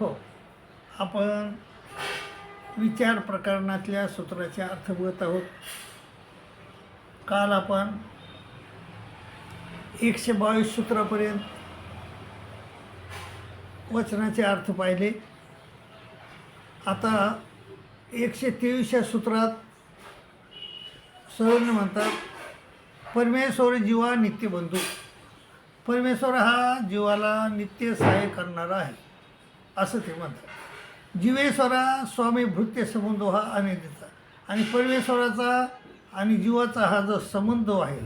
हो, आपण विचार प्रकरणातल्या सूत्राचे अर्थ बघत आहोत. काल आपण 122 सूत्रापर्यंत वचनाचे अर्थ पाहिले. आता 123व्या सूत्रात सरळ म्हणतात, परमेश्वर जीवा नित्य बंधू. परमेश्वर हा जीवाला नित्य सहाय्य करणारा आहे असं ते म्हणतात. जीवेश्वरा स्वामी भृत्य संबंध हा अनिर्दिता. आणि परमेश्वराचा आणि जीवाचा हा जो संबंध आहे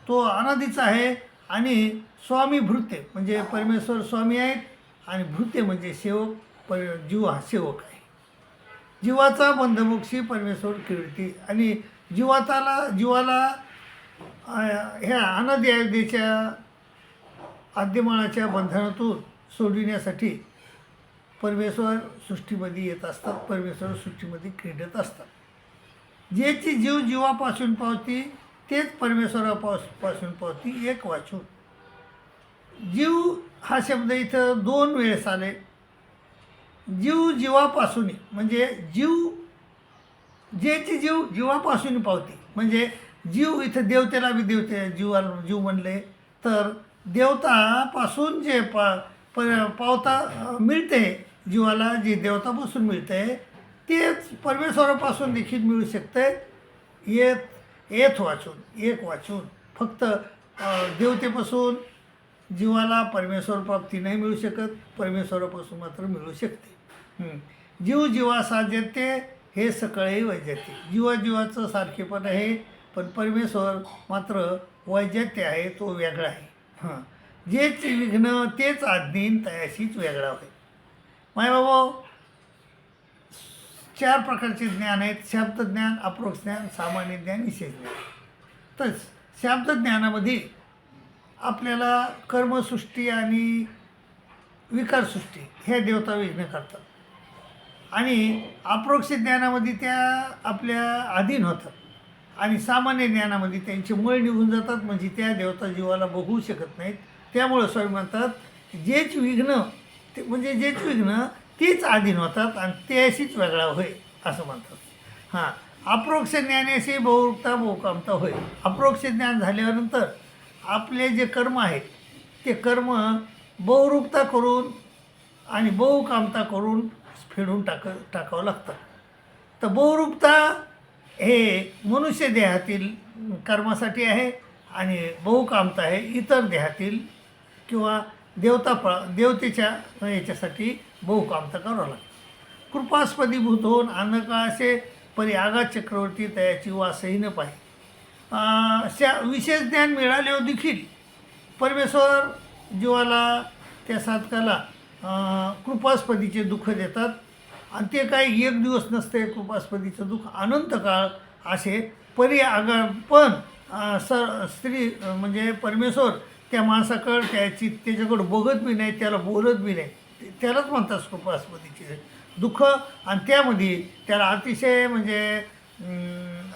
तो अनादीचा आहे. आणि स्वामी भृत्य म्हणजे परमेश्वर स्वामी आहेत आणि भृत्य म्हणजे सेवक, जीव हा सेवक आहे. जीवाचा बंधमोक्षी परमेश्वर कीर्ती. आणि जीवाला ह्या अनादी अयोध्येच्या आद्यमानाच्या बंधनातून सोडविण्यासाठी परमेश्वर सृष्टीमध्ये येत असतात. परमेश्वर सृष्टीमध्ये क्रीडत असतात. ज्याची जीव जीवापासून पावती तेच परमेश्वरापासून पावती. एक वाचून जीव हा शब्द इथं 2 वेळेस आले. जीव जीवापासून म्हणजे ज्याची जीव जीवापासून पावती म्हणजे जीव इथं देवतेला बी जीव म्हणले तर देवतापासून जे पावता मिळते जीवाला, जे देवतापासून मिळते तेच परमेश्वरापासून देखील मिळू शकते. एक वाचून फक्त देवतेपासून जीवाला परमेश्वर प्राप्ती नाही मिळू शकत, परमेश्वरापासून मात्र मिळू शकते. जीव जीवा साध्यते हे सकळे वैजयते. जीवाचं सारखेपण आहे, पण परमेश्वर मात्र वैजयते आहे, तो वेगळा आहे. जेच विघ्न तेच आज्ञीन तयाशीच वेगळा होय. मायबाबा, 4 प्रकारचे ज्ञान आहेत. शब्दज्ञान, अप्रोक्ष ज्ञान, सामान्य ज्ञान, विशेष ज्ञान. तर शब्दज्ञानामध्ये आपल्याला कर्मसृष्टी आणि विकारसृष्टी ह्या देवता विघ्न करतात. आणि अप्रोक्ष ज्ञानामध्ये त्या आपल्या अधीन होतात. आणि सामान्य ज्ञानामध्ये त्यांची मळ निघून जातात, म्हणजे त्या देवता जीवाला बघू शकत नाहीत. त्यामुळं स्वामी म्हणतात जेच विघ्न तेच अधीन होतात आणि त्याशीच वेगळा होय असं म्हणतात. अप्रोक्ष ज्ञानाशी बहुरूपता बहुकामता होय. अप्रोक्ष ज्ञान झाल्यानंतर आपले जे कर्म आहेत ते कर्म बहुरूपता करून आणि बहुकामता करून फेडून टाकावं लागतं. तर बहुरूपता हे मनुष्य देहातील कर्मासाठी आहे आणि बहुकामता आहे इतर देहातील किंवा देवतेच्या याच्यासाठी बहुकामता करावं लागतं. कृपास्पदी भूत होऊन अन्नकाळाचे परी आघात चक्रवर्ती तयाची वासही न पाहे. विशेष ज्ञान मिळाल्यावर देखील परमेश्वर जीवाला त्या साधकाला कृपास्पदीचे दुःख देतात. आणि ते काही एक दिवस नसते. कृपास्पदीचं दुःख अनंत काळ असे पण स्त्री म्हणजे परमेश्वर त्या माणसाकडं त्याच्याकडं बघत बी नाही, त्याला बोलत बी नाही. त्यालाच म्हणतात कृपास्पदीचे दुःख. आणि त्यामध्ये त्याला अतिशय म्हणजे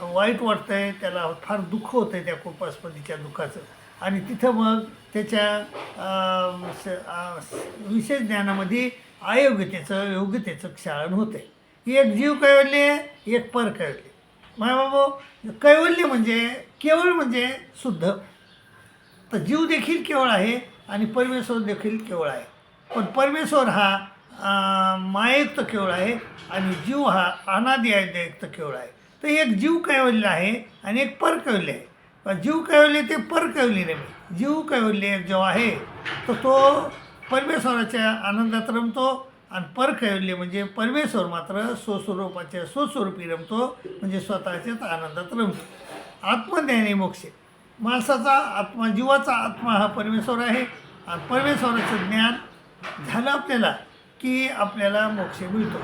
वाईट वाटतं आहे, त्याला फार दुःख होतं आहे त्या कृपास्पदीच्या दुःखाचं. आणि तिथं मग त्याच्या विशेष ज्ञानामध्ये अयोग्यतेचं योग्यतेचं क्षालन होते. एक जीव कैवल्य, एक पर कैवल्य. मायबाबा, कैवल्य म्हणजे केवळ म्हणजे शुद्ध. तर जीव देखील केवळ आहे आणि परमेश्वर देखील केवळ आहे. पण परमेश्वर हा मायुक्त केवळ आहे आणि जीव हा अनादि अयुक्त केवळ आहे. तर एक जीव कैवल्य आहे आणि एक पर कैवल्य आहे. जीव कैवल्य ते पर कैवल्य नाही. जीव कैवल्य जेव्हा आहे तर तो परमेश्वराच्या आनंदात रमतो आणि परकैवल्य म्हणजे परमेश्वर मात्र स्वस्वरूपाच्या स्वस्वरूपी रमतो, म्हणजे स्वतःच्याच आनंदात रमतो. आत्मज्ञानी मोक्ष. माणसाचा आत्मा, जीवाचा आत्मा हा परमेश्वर आहे आणि परमेश्वराचं ज्ञान झालं आपल्याला की आपल्याला मोक्ष मिळतो.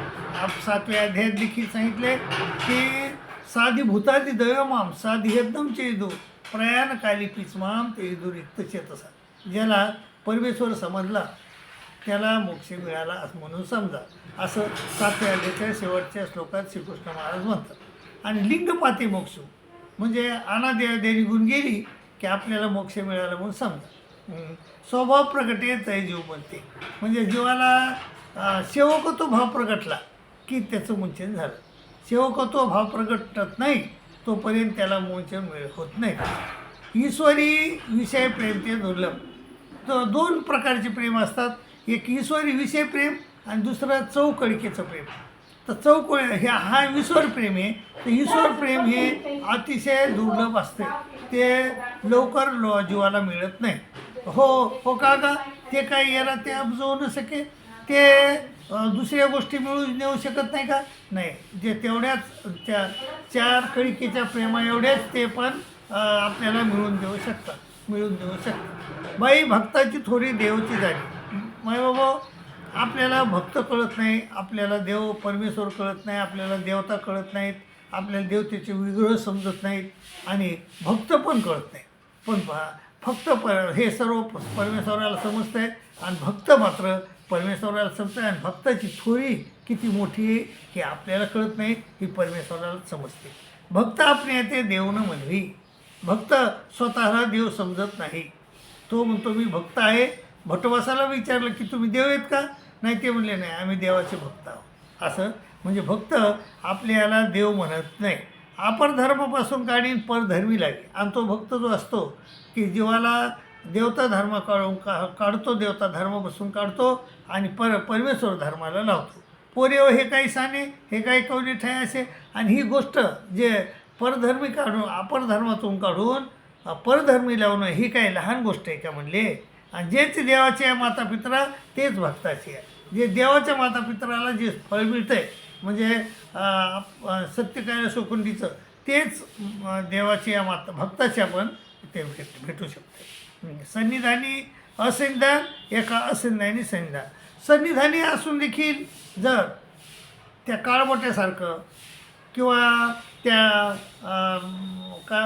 7व्या अध्यायात देखील सांगितले की साधी भूतादी दैवमाम साधी एकदम चेदू प्रयाणकाली पिचमाम ते दुरिक्त चेतसा. ज्याला परमेश्वर समजला त्याला मोक्ष मिळाला असं म्हणून समजा, असं 7व्या अध्यायाच्या शेवटच्या श्लोकात श्रीकृष्ण महाराज म्हणतात. आणि लिंगपाती मोक्ष म्हणजे अनादि अध्याय निघून गेली की आपल्याला मोक्ष मिळाला म्हणून समजा. स्वभाव प्रगटे तय जीव बनते. म्हणजे जीवाला सेवकत्व भाव प्रगटला की त्याचं मोचन झालं. सेवकत्व भाव प्रगटत नाही तोपर्यंत त्याला मोचन होत नाही. ईश्वरी विषय प्रेम ते दुर्लभ. तर दोन प्रकारचे प्रेम असतात, एक ईश्वरी विषय प्रेम आणि दुसरं चौकळीकेचं प्रेम. तर हा ईश्वर प्रेम आहे. तर ईश्वर प्रेम हे अतिशय दुर्लभ असते, ते लवकर जीवाला मिळत नाही. हो का ते काय याला ते अब्जवू न सके, ते दुसऱ्या गोष्टी मिळून नेऊ शकत नाही का? नाही. जे तेवढ्याच त्या 4 कळिकेच्या प्रेमा एवढ्याच ते पण आपल्याला मिळून देऊ शकतात. बाई भक्ताची थोडी देवची झाली. माय बाबा, आपल्याला भक्त कळत नाही, आपल्याला देव परमेश्वर कळत नाही, आपल्याला देवता कळत नाहीत, आपल्याला देवतेचे विग्रह समजत नाहीत आणि भक्त पण कळत नाही. पण फक्त हे सर्व परमेश्वराला समजतं आहे आणि भक्त मात्र परमेश्वराला समजतं आहे. आणि भक्ताची थोडी किती मोठी आहे हे आपल्याला कळत नाही, ही परमेश्वराला समजते. भक्त आपल्या ते देव न म्हणवी. भक्त स्वतःला देव समजत नाही. तो म्हणतो मी भक्त आहे. भटवासाला विचारलं की तुम्ही देव आहेत का? नाही, ते म्हणले नाही, आम्ही देवाचे भक्त आहोत. असं म्हणजे भक्त आपल्याला देव म्हणत नाही. अपरधर्मापासून काढीन परधर्मी लागे. आणि तो भक्त जो असतो की जीवाला देवता धर्म काढतो, देवता धर्मापासून काढतो आणि परमेश्वर धर्माला लावतो. पोरे हे काही साने, हे काही कवली ठाय असे. आणि ही गोष्ट जे परधर्मी काढून अपरधर्मातून काढून परधर्मी लावणं ही काही लहान गोष्ट आहे का म्हणले? आणि जेच देवाचे मातापित्रा तेच भक्ताचे आहे. जे देवाच्या मातापित्राला जे फळ मिळतं आहे म्हणजे सत्यकार्य सुकुंडीचं, तेच देवाची या भक्ताच्या पण ते भेटू शकते. सन्निधानी असंधान, एका असंधानी सन्निधान. सन्निधानी असून देखील जर त्या काळबोट्यासारखं किंवा त्या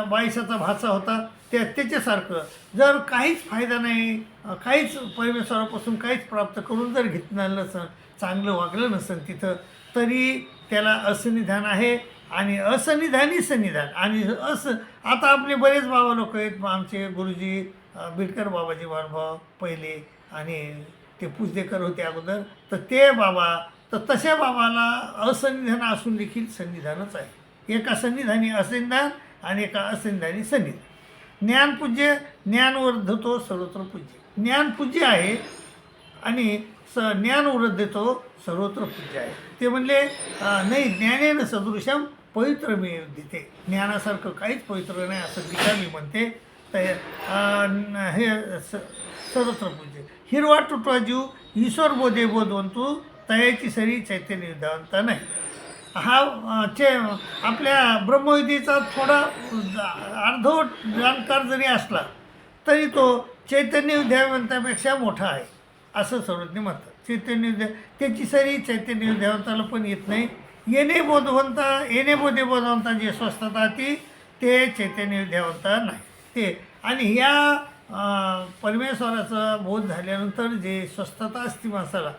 बाईसाचा भाचा होता त्याच्यासारखं जर काहीच फायदा नाही, काहीच परमेश्वरापासून काहीच प्राप्त करून जर घेतलं नसन, चांगलं वागलं नसन तिथं, तरी त्याला असन्निधान आहे. आणि असन्निधानी सन्निधान. आणि आता आपले बरेच बाबा लोक आहेत, आमचे गुरुजी बिडकर बाबाजी महानुभाव पहिले आणि ते पूजदेकर होते अगोदर, तर ते बाबा तर तशा बाबाला असन्निधान असून देखील सन्निधानच आहे. एका सन्निधानी असन्निधान आणि एका असन्निधानी सन्निधान. ज्ञानपूज्य, ज्ञान वर्धतो सर्वत्र पूज्य. ज्ञान पूज्य आहे आणि ज्ञान वर्धतो सर्वत्र पूज्य आहे. ते म्हणले नाही, ज्ञानेन सदृशम पवित्र मी दिते. ज्ञानासारखं काहीच पवित्र नाही असं गीता मी म्हणते. तर हे सर्वत्र पूज्य. हिरवा तुटवा जीव ईश्वर बोधे बोधवंतू तयाची सरी चैतन्य विद्यावंता नाही. हा आपल्या ब्रह्मविद्येचा थोडा अर्धवट जाणकार जरी असला तरी तो चैतन्य विद्यावंतापेक्षा मोठा आहे असं सर्वज्ञ म्हणतात. चैतन्य विद्या त्याची सरी चैतन्य विद्यावंताला पण येत नाही. येणे बोधे बोधवंता जे स्वस्थता ती ते चैतन्य विद्यावंता नाही ते. आणि ह्या परमेश्वराचा बोध झाल्यानंतर जे स्वस्थता असते माणसाला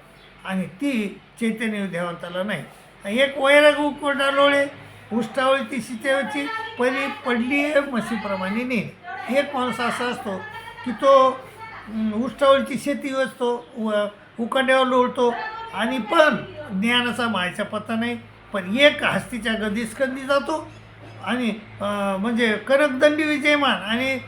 आणि ती चैतन्य विद्यावंताला नाही. एक वैराग उडालोळे उष्टावळी ती शितेवरची पडली आहे म्हशीप्रमाणे नेणे. एक माणूस असा असतो की तो उष्टावळीची शेती असतो, उकाड्यावर लोळतो आणि पण ज्ञानाचा मायचा पत्ता नाही. पण एक हस्तीच्या गदीस्कंदी जातो आणि म्हणजे करकदंडी विजयमान आणि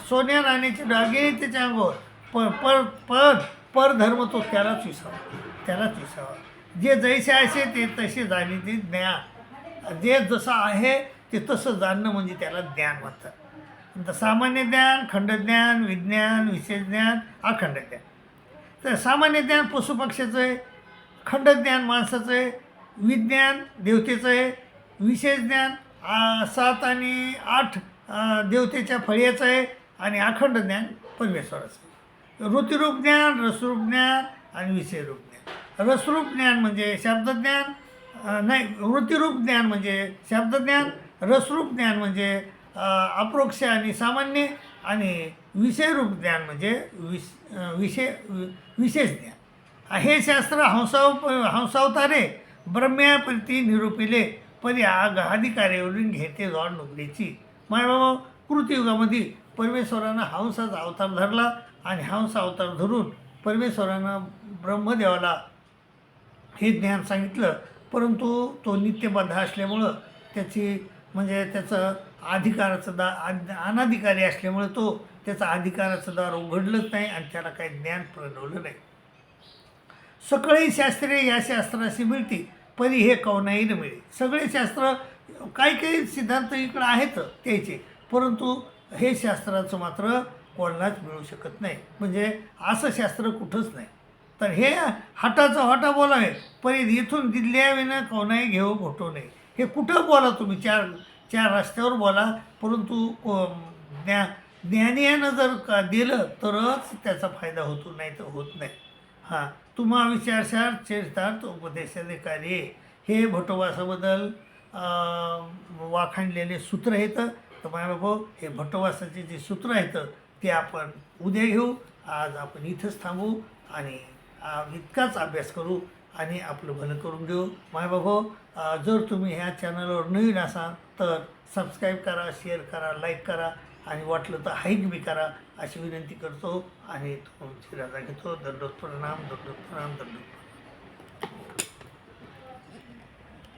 सोन्या नाण्याचे दागिने त्याच्या अंगावर परधर्म तो त्यालाच विसावा. जे जैसे असे ते तसे जाणे ते ज्ञान. जे जसं आहे ते तसं जाणणं म्हणजे त्याला ज्ञान म्हणतात. सामान्य ज्ञान, खंडज्ञान, विज्ञान, विशेष ज्ञान, अखंड ज्ञान. तर सामान्य ज्ञान पशुपक्ष्याचं आहे, खंडज्ञान माणसाचं आहे, विज्ञान देवतेचं आहे, विशेष ज्ञान 7 आणि 8 देवतेच्या फळ्याचं आहे आणि अखंड ज्ञान परमेश्वराचं आहे. ऋतिरूप ज्ञान, रसरूप ज्ञान आणि विषयरूप ज्ञान. रसरूप ज्ञान म्हणजे शब्दज्ञान, नाही, ऋतिरूप ज्ञान म्हणजे शब्दज्ञान, रसरूप ज्ञान म्हणजे अप्रोक्ष आणि सामान्य आणि विषयरूप ज्ञान म्हणजे विशेष ज्ञान. हे शास्त्र हंसावतारे ब्रह्म्याप्रती निरूपिले परी अधिकाऱ्यावरून घेते जाण नुकरीची. मायबाबा कृतयुगामध्ये परमेश्वरानं हंसाचा अवतार धरला आणि हंस अवतार धरून परमेश्वरानं ब्रह्मदेवाला हे ज्ञान सांगितलं, परंतु तो नित्यबद्ध असल्यामुळं त्याची म्हणजे त्याचं अधिकाराचं अनाधिकारी असल्यामुळे तो त्याचा अधिकाराचं दार उघडलंच नाही आणि त्याला काही ज्ञान प्रणवलं नाही. सकळही शास्त्रे या शास्त्राशी मिळती, परी हे कवनाही न मिळे. सगळे शास्त्र काही काही सिद्धांत इकडं आहेत त्याचे, परंतु हे शास्त्राचं मात्र कोणालाच मिळू शकत नाही. म्हणजे असं शास्त्र कुठंच नाही. तर हे हटाचं हटा बोलावे, परी इथून दिल्या विना कोणाही घेऊ घोटू नये. हे कुठं बोला तुम्ही, चार चार रस्त्यावर बोला, परंतु ज्ञानीयानं जर का दिलं तरच त्याचा फायदा होतो, नाही तर होत नाही. हां, तुम्हा विचारसार चरितार्थ उपदेशाधिकारी हे भटवासाबद्दल वाखाणलेले सूत्र आहेत. तर बाबा हे भटवासाचे जे सूत्र आहेत ते आपण उद्या घेऊ. आज आपण इथंच थांबू आणि इतकाच अभ्यास करू आणि आपलं भलं करून घेऊ. मायबाबा, जर तुम्ही ह्या चॅनलवर नवीन असाल तर सबस्क्राईब करा, शेअर करा, लाईक करा आणि वाटलं तर हाईक बी करा अशी विनंती करतो आणि तुमची रजा घेतो. दंडोत प्रणाम, दंडोत प्रणाम, दंडोत प्रणाम.